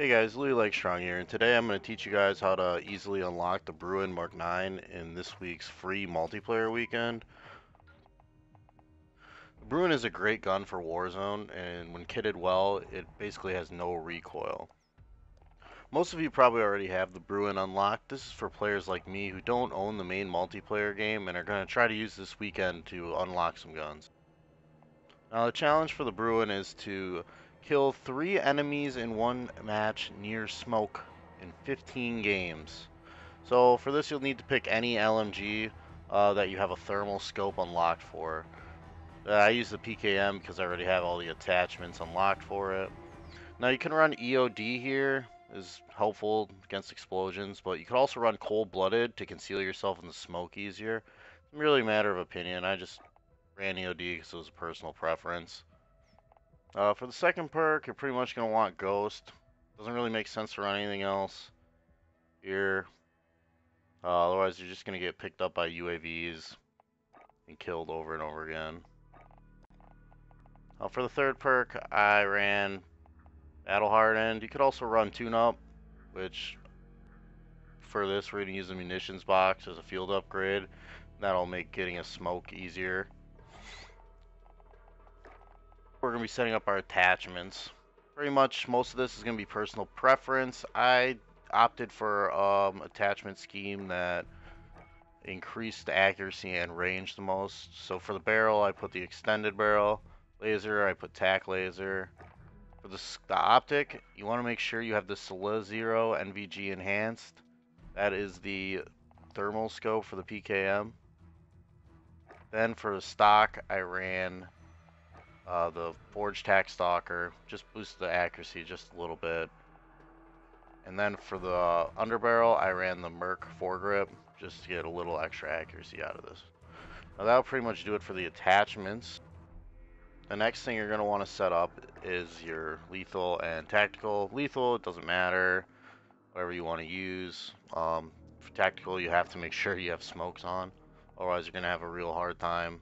Hey guys, Louis Lakestrong here, and today I'm going to teach you guys how to easily unlock the Bruen Mark 9 in this week's free multiplayer weekend. The Bruen is a great gun for Warzone, and when kitted well, it basically has no recoil. Most of you probably already have the Bruen unlocked. This is for players like me who don't own the main multiplayer game and are going to try to use this weekend to unlock some guns. Now the challenge for the Bruen is to kill 3 enemies in one match near smoke in 15 games. So for this, you'll need to pick any LMG that you have a thermal scope unlocked for. I use the PKM because I already have all the attachments unlocked for it. Now you can run EOD here, is helpful against explosions, but you could also run cold-blooded to conceal yourself in the smoke easier. It's really a matter of opinion. I just ran EOD because it was a personal preference. For the second perk, you're pretty much going to want Ghost. Doesn't really make sense to run anything else here. Otherwise, you're just going to get picked up by UAVs and killed over and over again. For the third perk, I ran Battle Hardened. You could also run Tune Up, which for this, we're going to use the munitions box as a field upgrade. That'll make getting a smoke easier. We're going to be setting up our attachments. Pretty much most of this is going to be personal preference. I opted for attachment scheme that increased the accuracy and range the most. So for the barrel, I put the extended barrel. Laser, I put tac laser. For the optic, you want to make sure you have the SLA-0 NVG enhanced. That is the thermal scope for the PKM. Then for the stock, I ran the Forge Tac Stalker, just boost the accuracy just a little bit. And then for the underbarrel, I ran the Merc foregrip just to get a little extra accuracy out of this. Now that'll pretty much do it for the attachments. The next thing you're going to want to set up is your lethal and tactical. Lethal, it doesn't matter, whatever you want to use. For tactical, you have to make sure you have smokes on, otherwise you're going to have a real hard time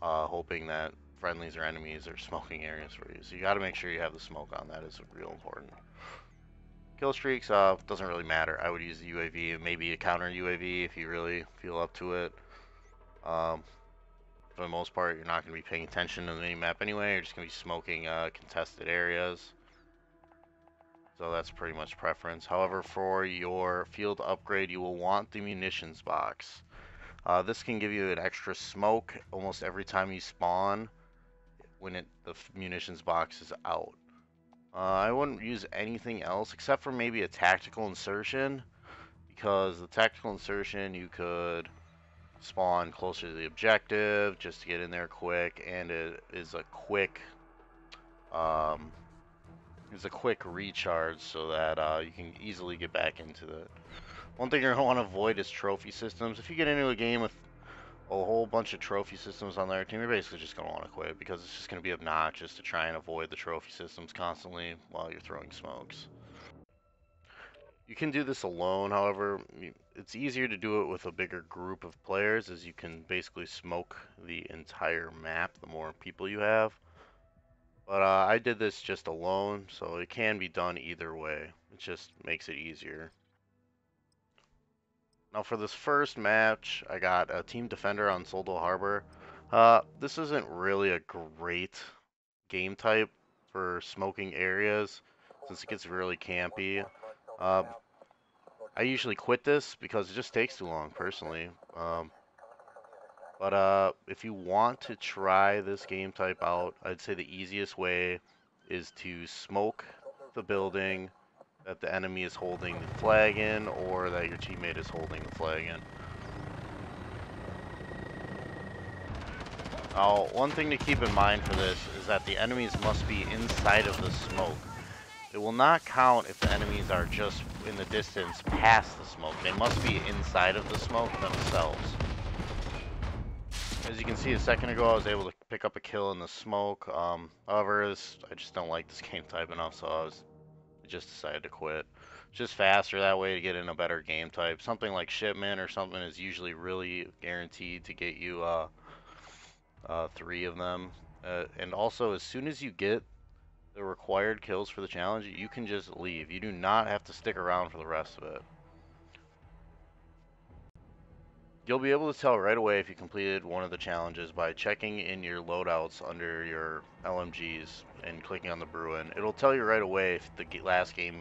hoping that friendlies or enemies are smoking areas for you. So you got to make sure you have the smoke on. That is real important. Kill streaks, doesn't really matter. I would use the UAV, maybe a counter UAV if you really feel up to it. For the most part, you're not going to be paying attention to the mini-map anyway. You're just going to be smoking contested areas. So that's pretty much preference. However, for your field upgrade, you will want the munitions box. This can give you an extra smoke almost every time you spawn when the munitions box is out. I wouldn't use anything else except for maybe a tactical insertion, because the tactical insertion you could spawn closer to the objective just to get in there quick, and it is a quick recharge so that you can easily get back into it. One thing you're going to want to avoid is trophy systems. If you get into a game with a whole bunch of trophy systems on their team, you're basically just going to want to quit, because it's just going to be obnoxious to try and avoid the trophy systems constantly while you're throwing smokes. You can do this alone, however, it's easier to do it with a bigger group of players, as you can basically smoke the entire map the more people you have. But I did this just alone, so it can be done either way. It just makes it easier. Now for this first match, I got a Team Defender on Soldo Harbor. This isn't really a great game type for smoking areas, since it gets really campy. I usually quit this because it just takes too long, personally. But if you want to try this game type out, I'd say the easiest way is to smoke the building that the enemy is holding the flag in, or that your teammate is holding the flag in. Now, one thing to keep in mind for this is that the enemies must be inside of the smoke. It will not count if the enemies are just in the distance past the smoke. They must be inside of the smoke themselves. As you can see, a second ago, I was able to pick up a kill in the smoke. However, I just don't like this game type enough, so I just decided to quit. Just faster that way to get in a better game type. Something like Shipment or something is usually really guaranteed to get you 3 of them. And also, as soon as you get the required kills for the challenge, you can just leave. You do not have to stick around for the rest of it. You'll be able to tell right away if you completed one of the challenges by checking in your loadouts under your LMGs and clicking on the Bruin. It'll tell you right away if the last game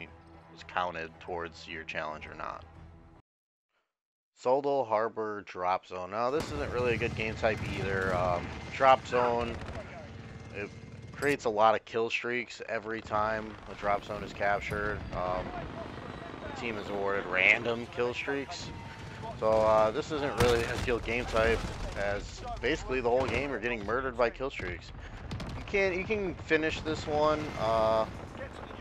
was counted towards your challenge or not. Soldal Harbor Drop Zone. Now this isn't really a good game type either. Drop Zone, it creates a lot of kill streaks every time a drop zone is captured. The team is awarded random kill streaks. So this isn't really a skill game type, as basically the whole game you're getting murdered by kill streaks. You can finish this one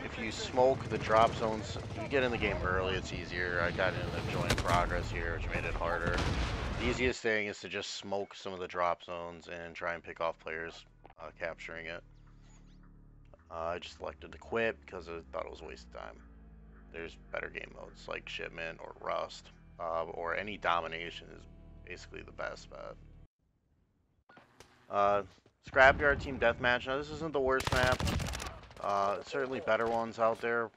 if you smoke the drop zones. You get in the game early, it's easier. I got into join progress here, which made it harder. The easiest thing is to just smoke some of the drop zones and try and pick off players capturing it. I just selected to quit because I thought it was a waste of time. There's better game modes like Shipment or Rust, or any domination is basically the best bet. Scrapyard Team Deathmatch. Now this isn't the worst map. Certainly better ones out there.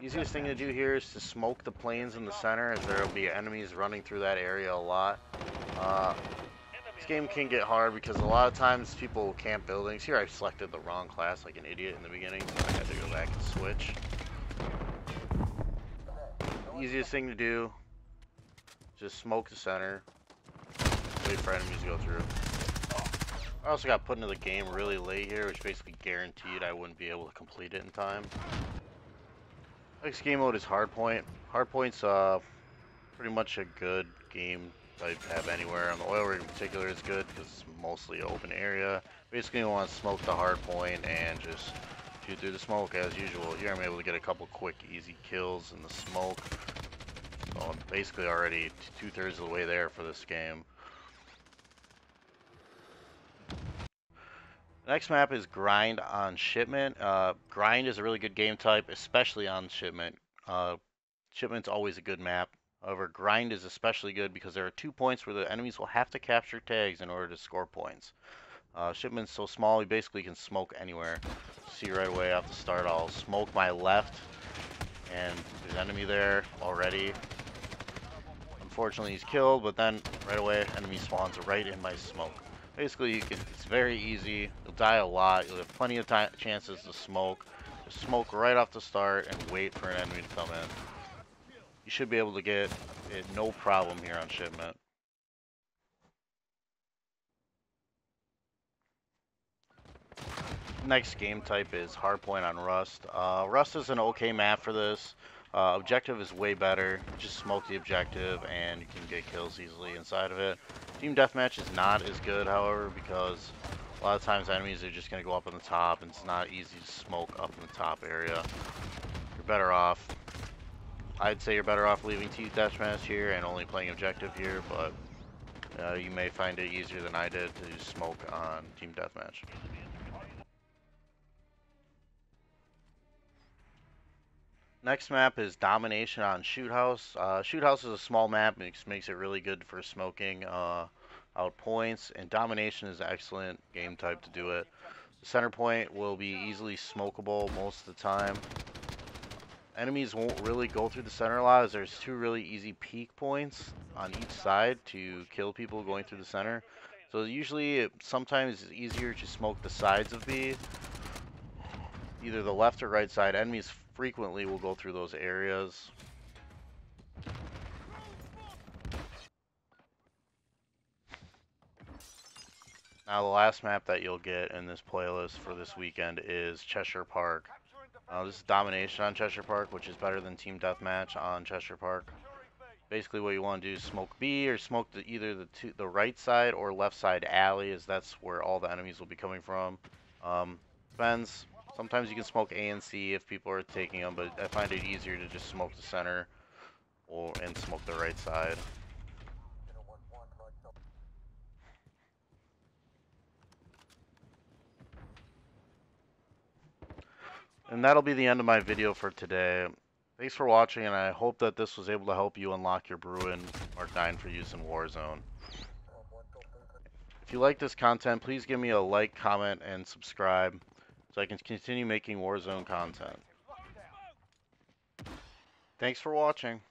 Easiest thing to do here is to smoke the planes in the center, as there will be enemies running through that area a lot. This game can get hard because a lot of times people camp buildings. Here I selected the wrong class like an idiot in the beginning, so I had to go back and switch. Easiest thing to do, just smoke the center, wait for enemies to go through. I also got put into the game really late here, which basically guaranteed I wouldn't be able to complete it in time. Next game mode is Hardpoint. Hardpoint's pretty much a good game I'd have anywhere. On the oil rig in particular is good because it's mostly an open area. Basically you want to smoke the hardpoint and just shoot through the smoke as usual. Here I'm able to get a couple quick easy kills in the smoke. So I'm basically already 2/3 of the way there for this game. Next map is Grind on Shipment. Grind is a really good game type, especially on Shipment. Shipment's always a good map. However, Grind is especially good because there are 2 points where the enemies will have to capture tags in order to score points. Shipment's so small, you basically can smoke anywhere. See right away off the start, I'll smoke my left, and there's an enemy there already. Unfortunately, he's killed, but then right away, enemy spawns right in my smoke. Basically, it's very easy. You'll die a lot. You'll have plenty of chances to smoke. Just smoke right off the start and wait for an enemy to come in. You should be able to get it no problem here on Shipment. Next game type is Hardpoint on Rust. Rust is an okay map for this. Objective is way better. Just smoke the objective and you can get kills easily inside of it. Team Deathmatch is not as good, however, because a lot of times enemies are just going to go up on the top and it's not easy to smoke up in the top area. You're better off. I'd say you're better off leaving Team Deathmatch here and only playing objective here, but you may find it easier than I did to smoke on Team Deathmatch. Next map is Domination on Shoot House. Shoot House is a small map, which makes it really good for smoking out points, and Domination is an excellent game type to do it. The center point will be easily smokable most of the time. Enemies won't really go through the center a lot, as there's 2 really easy peak points on each side to kill people going through the center. So usually, sometimes it's easier to smoke the sides of B, either the left or right side. Enemies frequently will go through those areas. Now the last map that you'll get in this playlist for this weekend is Cheshire Park. This is Domination on Cheshire Park, which is better than Team Deathmatch on Cheshire Park. Basically what you want to do is smoke B or smoke either the right side or left side alley, as that's where all the enemies will be coming from. Depends. Sometimes you can smoke A and C if people are taking them, but I find it easier to just smoke the center and smoke the right side. And that'll be the end of my video for today. Thanks for watching, and I hope that this was able to help you unlock your Bruin Mark 9 for use in Warzone. If you like this content, please give me a like, comment, and subscribe. so I can continue making Warzone content. Thanks for watching.